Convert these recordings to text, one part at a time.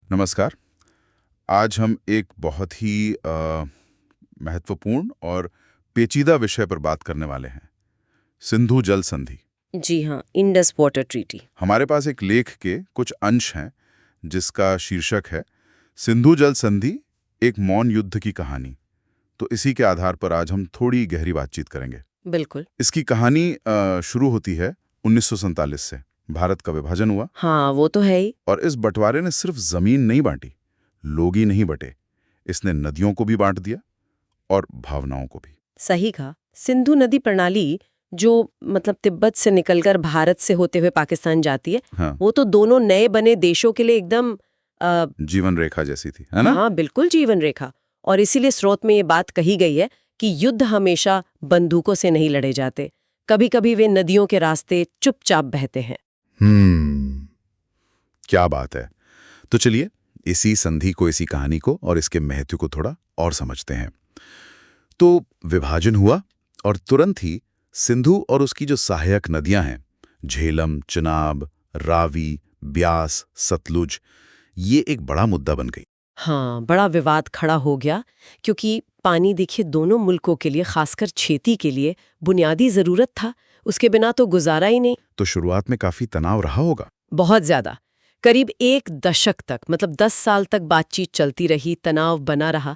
नमस्कार। आज हम एक बहुत ही महत्वपूर्ण और पेचीदा विषय पर बात करने वाले हैं, सिंधु जल संधि। जी हाँ, इंडस वाटर ट्रीटी। हमारे पास एक लेख के कुछ अंश हैं जिसका शीर्षक है सिंधु जल संधि, एक मौन युद्ध की कहानी। तो इसी के आधार पर आज हम थोड़ी गहरी बातचीत करेंगे। बिल्कुल। इसकी कहानी शुरू होती है 1947 से। भारत का विभाजन हुआ हाँ, वो तो है ही। और इस बंटवारे ने सिर्फ जमीन नहीं बांटी, लोग ही नहीं बटे, इसने नदियों को भी बांट दिया और भावनाओं को भी। सही कहा। सिंधु नदी प्रणाली जो तिब्बत से निकलकर भारत से होते हुए पाकिस्तान जाती है, हाँ, वो तो दोनों नए बने देशों के लिए एकदम जीवन रेखा जैसी थी, है ना? हाँ, बिल्कुल जीवन रेखा। और इसीलिए स्रोत में ये बात कही गई है कि युद्ध हमेशा बंदूकों से नहीं लड़े जाते, कभी कभी वे नदियों के रास्ते चुपचाप बहते हैं। क्या बात है। तो चलिए इसी संधि को, इसी कहानी को और इसके महत्व को थोड़ा और समझते हैं। तो विभाजन हुआ और तुरंत ही सिंधु और उसकी जो सहायक नदियां हैं, झेलम, चिनाब, रावी, ब्यास, सतलुज, ये एक बड़ा मुद्दा बन गई। हाँ, बड़ा विवाद खड़ा हो गया क्योंकि पानी देखिए दोनों मुल्कों के लिए, खासकर खेती के लिए बुनियादी जरूरत था। उसके बिना तो गुजारा ही नहीं। तो शुरुआत में काफी तनाव रहा होगा। बहुत ज्यादा। करीब एक दशक तक 10 साल तक बातचीत चलती रही, तनाव बना रहा।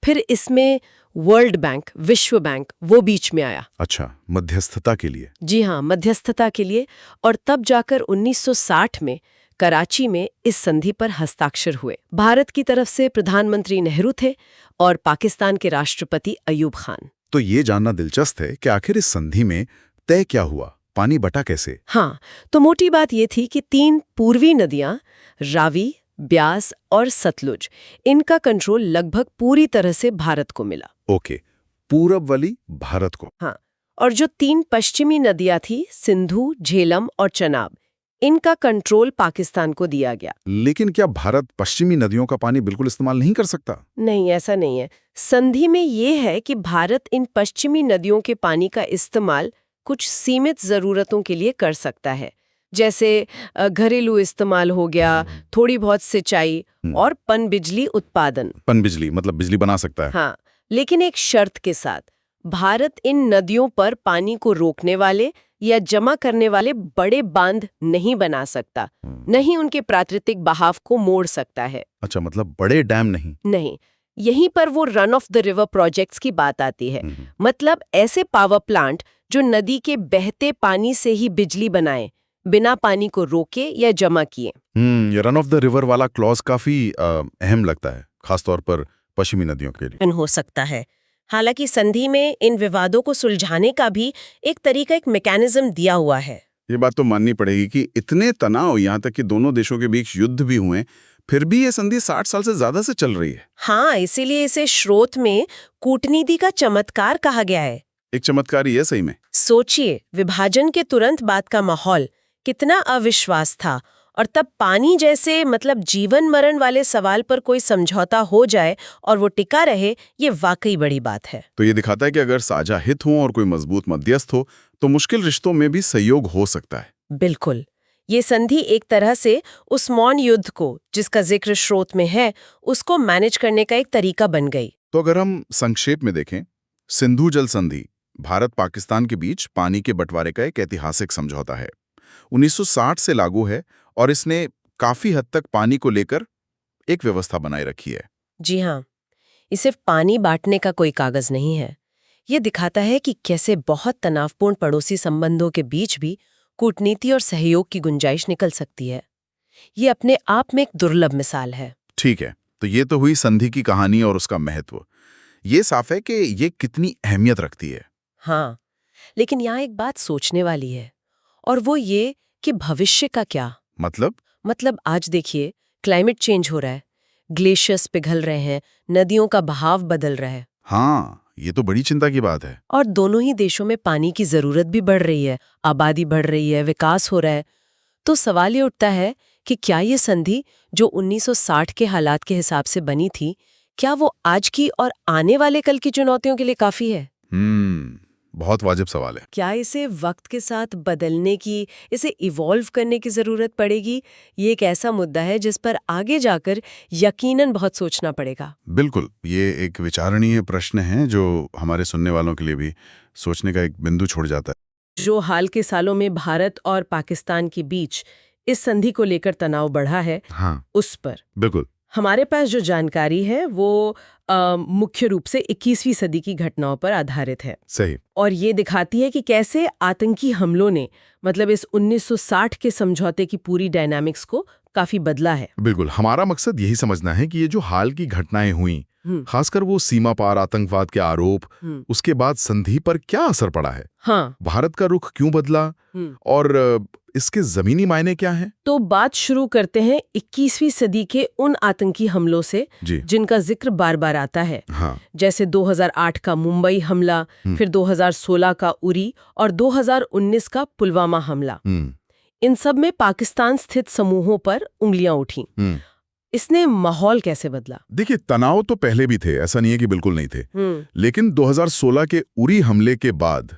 फिर इसमें वर्ल्ड बैंक, विश्व बैंक, वो बीच में आया। अच्छा, मध्यस्थता के लिए। जी हाँ, मध्यस्थता के लिए। और तब जाकर 1960 में कराची में इस संधि पर हस्ताक्षर हुए। भारत की तरफ से प्रधानमंत्री नेहरू थे और पाकिस्तान के राष्ट्रपति अयूब खान। तो ये जानना दिलचस्प है कि आखिर इस संधि में तय क्या हुआ, पानी बटा कैसे? हाँ, तो मोटी बात ये थी कि 3 पूर्वी नदियां, रावी, ब्यास और सतलुज, इनका कंट्रोल लगभग पूरी तरह से भारत को मिला। ओके, पूरब वाली भारत को। हाँ, और जो 3 पश्चिमी नदियां थी, सिंधु, झेलम और चनाब, इनका कंट्रोल पाकिस्तान को दिया गया। लेकिन क्या भारत पश्चिमी नदियों का पानी बिल्कुल इस्तेमाल नहीं कर सकता? नहीं, ऐसा नहीं है। संधि में ये है कि भारत इन पश्चिमी नदियों के पानी का इस्तेमाल कुछ सीमित जरूरतों के लिए कर सकता है, जैसे घरेलू इस्तेमाल हो गया, थोड़ी बहुत सिंचाई और पनबिजली उत्पादन। पनबिजली मतलब बिजली बना सकता है। हाँ, लेकिन एक शर्त के साथ, भारत इन नदियों पर पानी को रोकने वाले या जमा करने वाले बड़े बांध नहीं बना सकता, नहीं उनके प्राकृतिक बहाव को मोड़ सकता है। अच्छा, मतलब बड़े डैम नहीं। नहीं, यहीं पर वो run of the river projects की बात आती है। मतलब ऐसे पावर प्लांट जो नदी के बहते पानी से ही बिजली बनाए, बिना पानी को रोके या जमा किए। ये रन ऑफ द रिवर वाला क्लॉज काफी अहम लगता है, खासतौर पर पश्चिमी नदियों के लिए। हो सकता है। हालांकि संधि में इन विवादों को सुलझाने का भी एक तरीका, एक मैकेनिज्म दिया हुआ है। ये बात तो माननी पड़ेगी कि इतने तनाव, यहाँ तक कि दोनों देशों के बीच युद्ध भी हुए, फिर भी ये संधि 60 साल से ज्यादा से चल रही है। हाँ, इसीलिए इसे स्रोत में कूटनीति का चमत्कार कहा गया है। एक चमत्कार ही है सही में। सोचिए, विभाजन के तुरंत बाद का माहौल कितना अविश्वास था, और तब पानी जैसे जीवन मरण वाले सवाल पर कोई समझौता हो जाए और वो टिका रहे, ये वाकई बड़ी बात है। तो ये दिखाता है कि अगर साझा हित हो और कोई मजबूत मध्यस्थ हो, तो मुश्किल रिश्तों में भी सहयोग हो सकता है। बिल्कुल। ये संधि एक तरह से उस मौन युद्ध को, जिसका जिक्र स्रोत में है, उसको मैनेज करने का एक तरीका बन गई। तो अगर हम संक्षेप में देखें, सिंधु जल संधि भारत पाकिस्तान के बीच पानी के बंटवारे का एक ऐतिहासिक समझौता है। 1960 से लागू है और इसने काफी हद तक पानी को लेकर एक व्यवस्था बनाए रखी है। जी हाँ, ये सिर्फ पानी बांटने का कोई कागज नहीं है। ये दिखाता है कि कैसे बहुत तनावपूर्ण पड़ोसी संबंधों के बीच भी कूटनीति और सहयोग की गुंजाइश निकल सकती है। ये अपने आप में एक दुर्लभ मिसाल है। ठीक है, तो ये तो हुई संधि की कहानी और उसका महत्व। ये साफ है कि ये कितनी अहमियत रखती है। हाँ, लेकिन यहाँ एक बात सोचने वाली है, और वो ये कि भविष्य का क्या? मतलब आज देखिए, क्लाइमेट चेंज हो रहा है, ग्लेशियर्स पिघल रहे हैं, नदियों का बहाव बदल रहा है। हाँ, ये तो बड़ी चिंता की बात है। और दोनों ही देशों में पानी की जरूरत भी बढ़ रही है, आबादी बढ़ रही है, विकास हो रहा है। तो सवाल ये उठता है कि क्या ये संधि जो 1960 के हालात के हिसाब से बनी थी, क्या वो आज की और आने वाले कल की चुनौतियों के लिए काफी है? बहुत वाजिब सवाल है। क्या इसे वक्त के साथ बदलने की, इसे इवॉल्व करने की जरूरत पड़ेगी? ये एक ऐसा मुद्दा है जिस पर आगे जाकर यकीनन बहुत सोचना पड़ेगा। बिल्कुल, ये एक विचारणीय प्रश्न है जो हमारे सुनने वालों के लिए भी सोचने का एक बिंदु छोड़ जाता है। जो हाल के सालों में भारत और पाकिस्तान के बीच इस संधि को लेकर तनाव बढ़ा है, हाँ, उस पर बिल्कुल। हमारे पास जो जानकारी है वो मुख्य रूप से 21वीं सदी की घटनाओं पर आधारित है सही। और ये दिखाती है कि कैसे आतंकी हमलों ने मतलब इस 1960 के समझौते की पूरी डायनामिक्स को काफी बदला है। बिल्कुल, हमारा मकसद यही समझना है कि ये जो हाल की घटनाएं हुई, खासकर वो सीमा पार आतंकवाद के आरोप, उसके बाद संधि पर क्या असर पड़ा है, हाँ, भारत का रुख क्यों बदला और इसके जमीनी मायने क्या हैं? तो बात शुरू करते हैं 21वीं सदी के उन आतंकी हमलों से जी। जिनका जिक्र बार बार आता है। हाँ। जैसे 2008 का मुंबई हमला, फिर 2016 का उरी और 2019 का पुलवामा हमला। इन सब में पाकिस्तान स्थित समूहों पर उंगलियां उठी। इसने माहौल कैसे बदला? देखिए, तनाव तो पहले भी थे, ऐसा नहीं है कि बिल्कुल नहीं थे, लेकिन 2016 के उरी हमले के बाद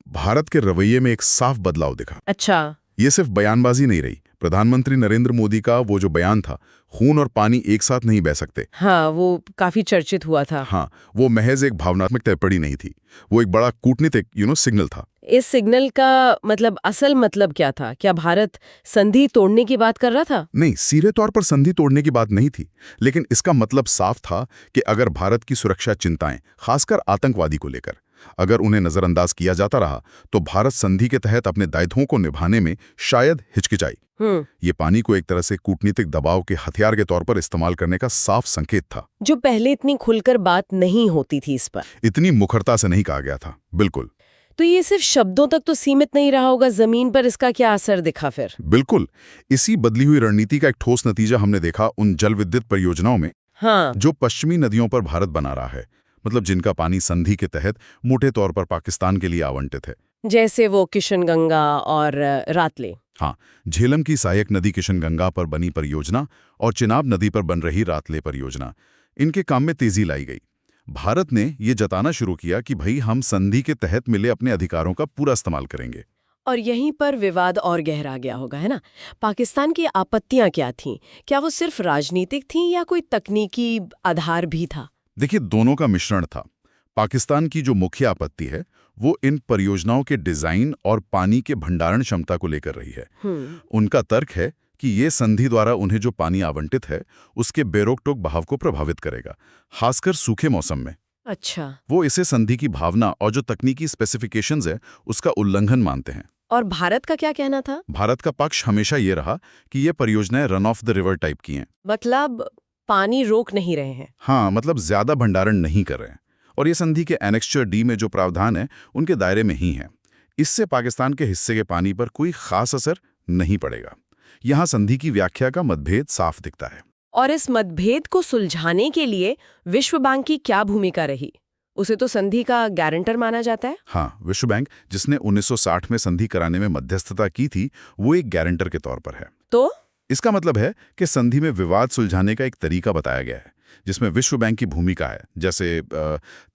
भारत के रवैये में एक साफ बदलाव दिखा। अच्छा। ये सिर्फ बयानबाजी नहीं रही। प्रधानमंत्री नरेंद्र मोदी का वो जो बयान था, खून और पानी एक साथ नहीं बह सकते। हाँ, वो काफी चर्चित हुआ था। हाँ, वो महज एक भावनात्मक टिप्पणी नहीं थी, वो एक बड़ा कूटनीतिक सिग्नल था। इस सिग्नल का असल मतलब क्या था? क्या भारत संधि तोड़ने की बात कर रहा था? नहीं, सीधे तौर पर संधि तोड़ने की बात नहीं थी, लेकिन इसका मतलब साफ था कि अगर भारत की सुरक्षा चिंताएं, खासकर आतंकवादी को लेकर, अगर उन्हें नजरअंदाज किया जाता रहा तो भारत संधि के तहत अपने दायित्वों को निभाने में शायद हिचकिचाई। ये पानी को एक तरह से कूटनीतिक दबाव के हथियार के तौर पर इस्तेमाल करने का साफ संकेत था, जो पहले इतनी खुलकर बात नहीं होती थी इस पर। इतनी मुखरता से नहीं कहा गया था। बिल्कुल। तो ये सिर्फ शब्दों तक तो सीमित नहीं रहा होगा, जमीन पर इसका क्या असर दिखा फिर? बिल्कुल, इसी बदली हुई रणनीति का एक ठोस नतीजा हमने देखा उन जल विद्युत परियोजनाओं में। हाँ। जो पश्चिमी नदियों पर भारत बना रहा है, मतलब जिनका पानी संधि के तहत मोटे तौर पर पाकिस्तान के लिए आवंटित है। जैसे वो किशनगंगा और रातले। हाँ, झेलम की सहायक नदी किशनगंगा पर बनी परियोजना और चिनाब नदी पर बन रही रातले परियोजना, इनके काम में तेजी लाई गई। भारत ने ये जताना शुरू किया कि भाई हम संधि के तहत मिले अपने अधिकारों का पूरा इस्तेमाल करेंगे। और यहीं पर विवाद और गहरा गया होगा, है ना? पाकिस्तान की आपत्तियां क्या थीं? क्या वो सिर्फ राजनीतिक थीं या कोई तकनीकी आधार भी था? देखिए, दोनों का मिश्रण था। पाकिस्तान की जो मुख्य आपत्ति है वो इन परियोजनाओं के डिजाइन और पानी के भंडारण क्षमता को लेकर रही है। उनका तर्क है कि ये संधि द्वारा उन्हें जो पानी आवंटित है उसके बेरोक-टोक बहाव को प्रभावित करेगा, खासकर सूखे मौसम में। अच्छा। वो इसे संधि की भावना और जो तकनीकी स्पेसिफिकेशंस है उसका उल्लंघन मानते हैं। और भारत का क्या कहना था? भारत का पक्ष हमेशा ये रहा कि ये परियोजनाएं run of the river type की हैं। मतलब पानी रोक नहीं रहे हैं। हाँ, मतलब ज्यादा भंडारण नहीं कर रहे हैं, और ये संधि के एनेक्स्चर डी में जो प्रावधान है उनके दायरे में ही है। इससे पाकिस्तान के हिस्से के पानी पर कोई खास असर नहीं पड़ेगा। यहाँ संधि की व्याख्या का मतभेद साफ दिखता है। और इस मतभेद को सुलझाने के लिए विश्व बैंक की क्या भूमिका रही? उसे तो संधि का गारंटर माना जाता है। हाँ, विश्व बैंक, जिसने 1960 में संधि कराने में मध्यस्थता की थी, वो एक गारंटर के तौर पर है। तो इसका मतलब है कि संधि में विवाद सुलझाने का एक तरीका बताया गया है जिसमें विश्व बैंक की भूमिका है, जैसे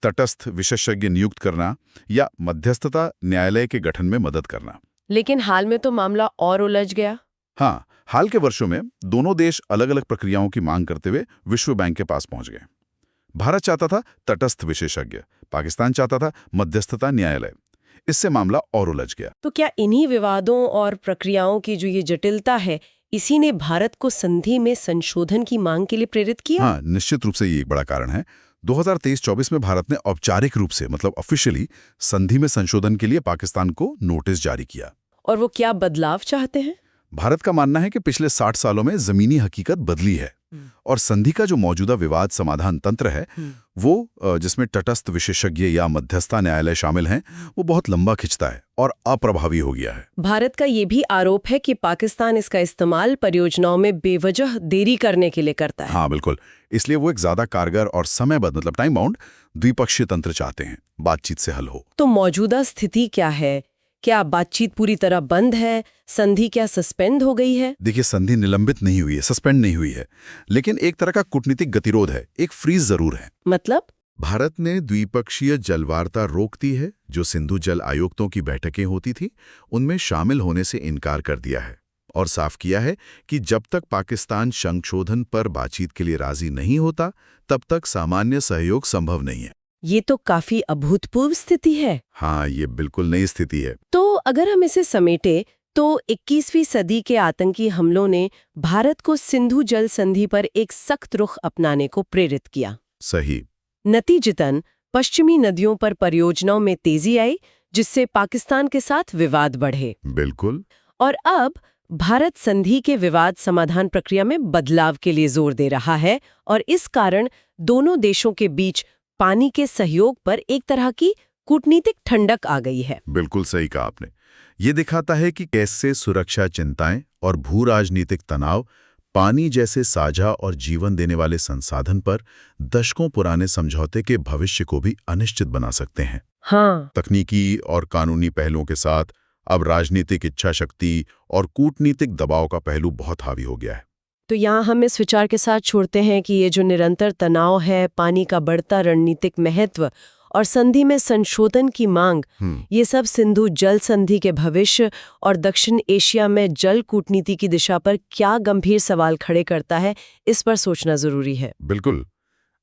तटस्थ विशेषज्ञ नियुक्त करना या मध्यस्थता न्यायालय के गठन में मदद करना। लेकिन हाल में तो मामला और उलझ गया। हाँ, हाल के वर्षों में दोनों देश अलग अलग प्रक्रियाओं की मांग करते हुए विश्व बैंक के पास पहुंच गए। भारत चाहता था तटस्थ विशेषज्ञ, पाकिस्तान चाहता था मध्यस्थता न्यायालय। इससे मामला और उलझ गया। तो क्या इन्हीं विवादों और प्रक्रियाओं की जो ये जटिलता है, इसी ने भारत को संधि में संशोधन की मांग के लिए प्रेरित किया? हाँ, निश्चित रूप से ये एक बड़ा कारण है। 2023-24 में भारत ने औपचारिक रूप से, मतलब ऑफिशियली, संधि में संशोधन के लिए पाकिस्तान को नोटिस जारी किया। और वो क्या बदलाव चाहते हैं? भारत का मानना है कि पिछले 60 सालों में जमीनी हकीकत बदली है और संधि का जो मौजूदा विवाद समाधान तंत्र है वो, जिसमें तटस्थ विशेषज्ञ या मध्यस्थता न्यायालय शामिल हैं, वो बहुत लंबा खिंचता है और अप्रभावी हो गया है। भारत का ये भी आरोप है कि पाकिस्तान इसका इस्तेमाल परियोजनाओं में बेवजह देरी करने के लिए करता है। हाँ, बिल्कुल। इसलिए वो एक ज्यादा कारगर और समयबद्ध, मतलब टाइम बाउंड द्विपक्षीय तंत्र चाहते हैं, बातचीत से हल हो। तो मौजूदा स्थिति क्या है? क्या बातचीत पूरी तरह बंद है? संधि क्या सस्पेंड हो गई है? देखिए, संधि निलंबित नहीं हुई है, सस्पेंड नहीं हुई है, लेकिन एक तरह का कूटनीतिक गतिरोध है, एक फ्रीज जरूर है। मतलब भारत ने द्विपक्षीय जलवार्ता रोक दी है। जो सिंधु जल आयुक्तों की बैठकें होती थी उनमें शामिल होने से इनकार कर दिया है और साफ किया है कि जब तक पाकिस्तान संशोधन पर बातचीत के लिए राजी नहीं होता तब तक सामान्य सहयोग संभव नहीं है। ये तो काफी अभूतपूर्व स्थिति है। हाँ, ये बिल्कुल नई स्थिति है। तो अगर हम इसे समेटे तो 21वीं सदी के आतंकी हमलों ने भारत को सिंधु जल संधि पर एक सख्त रुख अपनाने को प्रेरित किया। सही। नतीजतन पश्चिमी नदियों पर परियोजनाओं में तेजी आई, जिससे पाकिस्तान के साथ विवाद बढ़े। बिल्कुल। और अब भारत संधि के विवाद समाधान प्रक्रिया में बदलाव के लिए जोर दे रहा है और इस कारण दोनों देशों के बीच पानी के सहयोग पर एक तरह की कूटनीतिक ठंडक आ गई है। बिल्कुल सही कहा आपने। ये दिखाता है कि कैसे सुरक्षा चिंताएं और भू राजनीतिक तनाव पानी जैसे साझा और जीवन देने वाले संसाधन पर दशकों पुराने समझौते के भविष्य को भी अनिश्चित बना सकते हैं। हाँ। तकनीकी और कानूनी पहलुओं के साथ अब राजनीतिक इच्छा शक्ति और कूटनीतिक दबाव का पहलू बहुत हावी हो गया है। तो यहाँ हम इस विचार के साथ छोड़ते हैं कि ये जो निरंतर तनाव है, पानी का बढ़ता रणनीतिक महत्व और संधि में संशोधन की मांग, ये सब सिंधु जल संधि के भविष्य और दक्षिण एशिया में जल कूटनीति की दिशा पर क्या गंभीर सवाल खड़े करता है, इस पर सोचना जरूरी है। बिल्कुल।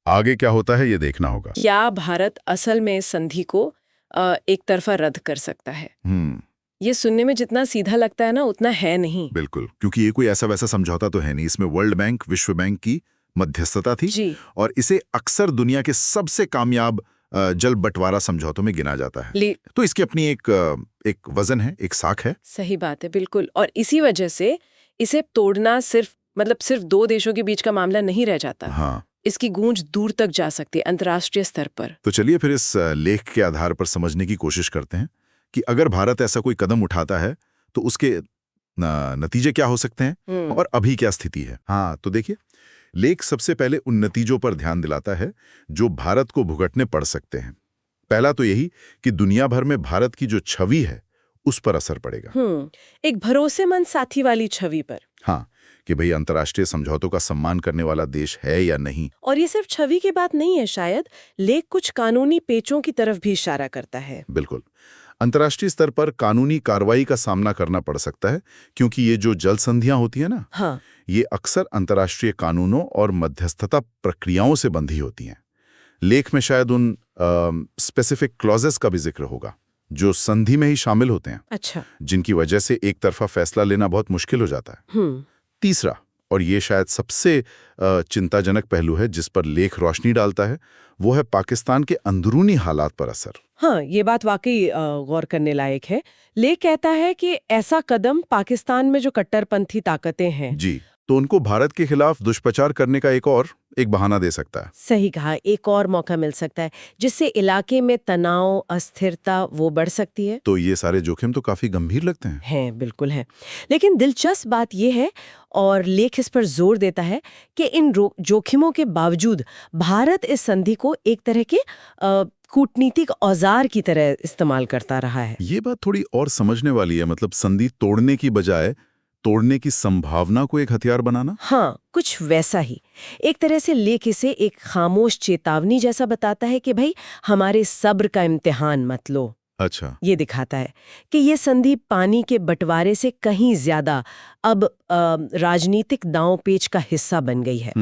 आगे क्या होता है ये देखना होगा। क्या भारत असल में इस संधि को एक तरफा रद्द कर सकता है? ये सुनने में जितना सीधा लगता है ना, उतना है नहीं। बिल्कुल, क्योंकि ये कोई ऐसा वैसा समझौता तो है नहीं। इसमें वर्ल्ड बैंक, विश्व बैंक की मध्यस्थता थी जी। और इसे अक्सर दुनिया के सबसे कामयाब जल बंटवारा समझौतों में गिना जाता है। तो इसकी अपनी एक वजन है, एक साख है। सही बात है, बिल्कुल। और इसी वजह से इसे तोड़ना सिर्फ दो देशों के बीच का मामला नहीं रह जाता। हाँ, इसकी गूंज दूर तक जा सकती है, अंतर्राष्ट्रीय स्तर पर। तो चलिए फिर इस लेख के आधार पर समझने की कोशिश करते हैं कि अगर भारत ऐसा कोई कदम उठाता है तो उसके नतीजे क्या हो सकते हैं और अभी क्या स्थिति है। हाँ, तो देखिए, लेख सबसे पहले उन नतीजों पर ध्यान दिलाता है जो भारत को भुगतने पड़ सकते हैं। पहला तो यही कि दुनिया भर में भारत की जो छवि है उस पर असर पड़ेगा। एक भरोसेमंद साथी वाली छवि पर। हाँ, कि भाई अंतर्राष्ट्रीय समझौतों का सम्मान करने वाला देश है या नहीं। और ये सिर्फ छवि की बात नहीं है, शायद लेख कुछ कानूनी पेचों की तरफ भी इशारा करता है। बिल्कुल, अंतर्राष्ट्रीय स्तर पर कानूनी कार्रवाई का सामना करना पड़ सकता है, क्योंकि ये जो जल संधियां होती है ना, हाँ, ये अक्सर अंतर्राष्ट्रीय कानूनों और मध्यस्थता प्रक्रियाओं से बंधी होती हैं। लेख में शायद उन स्पेसिफिक क्लॉजेस का भी जिक्र होगा जो संधि में ही शामिल होते हैं। अच्छा। जिनकी वजह से एक तरफा फैसला लेना बहुत मुश्किल हो जाता है। तीसरा, और ये शायद सबसे चिंताजनक पहलू है जिस पर लेख रोशनी डालता है, वो है पाकिस्तान के अंदरूनी हालात पर असर। हाँ, ये बात वाकई गौर करने लायक है। लेख कहता है कि ऐसा कदम पाकिस्तान में जो कट्टरपंथी ताकतें हैं जी, तो उनको भारत के खिलाफ दुष्प्रचार करने का एक बहाना दे सकता है। सही कहा, एक और मौका मिल सकता है जिससे इलाके में तनाव, अस्थिरता वो बढ़ सकती है। तो ये सारे जोखिम तो काफी गंभीर लगते हैं। हैं, बिल्कुल है। लेकिन दिलचस्प बात ये है, और लेख इस पर जोर देता है कि इन जोखिमों के बावजूद भारत इस संधि को एक तरह के कूटनीतिक औजार की तरह इस्तेमाल करता रहा है। ये बात थोड़ी और समझने वाली है। मतलब संधि तोड़ने की बजाय तोड़ने की संभावना को एक हथियार बनाना। हाँ, कुछ वैसा ही। एक तरह से लेख इसे एक खामोश चेतावनी जैसा बताता है कि भाई, हमारे सब्र का इम्तिहान मत लो। अच्छा। ये दिखाता है कि ये संधि पानी के बंटवारे से कहीं ज्यादा अब राजनीतिक दांव पेच का हिस्सा बन गई है।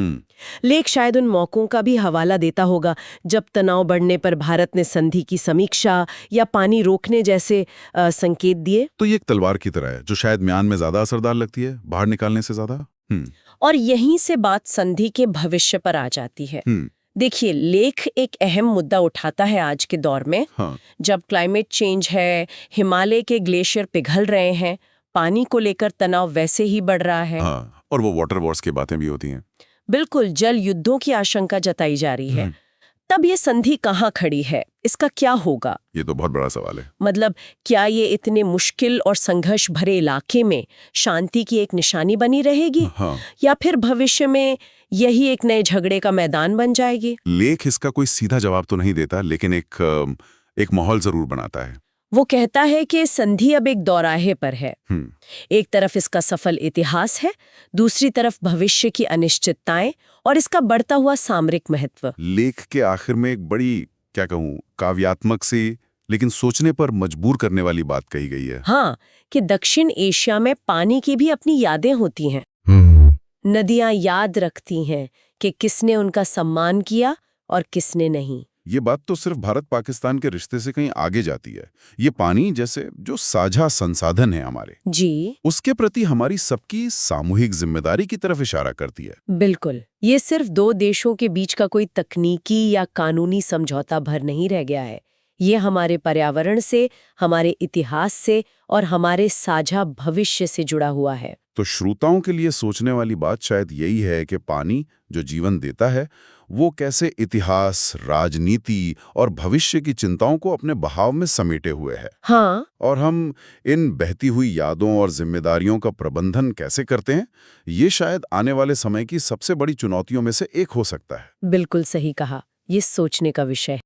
लेख शायद उन मौकों का भी हवाला देता होगा जब तनाव बढ़ने पर भारत ने संधि की समीक्षा या पानी रोकने जैसे संकेत दिए। तो ये एक तलवार की तरह है जो शायद म्यान में ज्यादा असरदार लगती है बाहर निकालने से ज्यादा। और यहीं से बात संधि के भविष्य पर आ जाती है। देखिए, लेख एक अहम मुद्दा उठाता है आज के दौर में। हाँ। जब क्लाइमेट चेंज है, हिमालय के ग्लेशियर पिघल रहे हैं, पानी को लेकर तनाव वैसे ही बढ़ रहा है। हाँ, और वो वाटर वॉर्स की बातें भी होती हैं। बिल्कुल, जल युद्धों की आशंका जताई जा रही है। तब ये संधि कहाँ खड़ी है, इसका क्या होगा? ये तो बहुत बड़ा सवाल है। मतलब, क्या ये इतने मुश्किल और संघर्ष भरे इलाके में शांति की एक निशानी बनी रहेगी? हाँ। या फिर भविष्य में यही एक नए झगड़े का मैदान बन जाएगी? लेख इसका कोई सीधा जवाब तो नहीं देता, लेकिन एक माहौल जरूर बनाता है। वो कहता है कि संधि अब एक दौराहे पर है। एक तरफ इसका सफल इतिहास है, दूसरी तरफ भविष्य की अनिश्चितताएं और इसका बढ़ता हुआ सामरिक महत्व। लेख के आखिर में एक बड़ी, क्या कहूँ, काव्यात्मक सी लेकिन सोचने पर मजबूर करने वाली बात कही गई है। हाँ, कि दक्षिण एशिया में पानी की भी अपनी यादें होती हैं। नदियां याद रखती हैं कि किसने उनका सम्मान किया और किसने नहीं। ये बात तो सिर्फ भारत पाकिस्तान के रिश्ते से कहीं आगे जाती है। ये पानी जैसे जो साझा संसाधन है हमारे, जी, उसके प्रति हमारी सबकी सामूहिक जिम्मेदारी की तरफ इशारा करती है। बिल्कुल। ये सिर्फ दो देशों के बीच का कोई तकनीकी या कानूनी समझौता भर नहीं रह गया है। ये हमारे पर्यावरण से, हमारे इतिहास से और हमारे साझा भविष्य से जुड़ा हुआ है। तो श्रोताओं के लिए सोचने वाली बात शायद यही है कि पानी जो जीवन देता है, वो कैसे इतिहास, राजनीति और भविष्य की चिंताओं को अपने बहाव में समेटे हुए है। हाँ, और हम इन बहती हुई यादों और जिम्मेदारियों का प्रबंधन कैसे करते हैं, ये शायद आने वाले समय की सबसे बड़ी चुनौतियों में से एक हो सकता है। बिल्कुल सही कहा। ये सोचने का विषय है।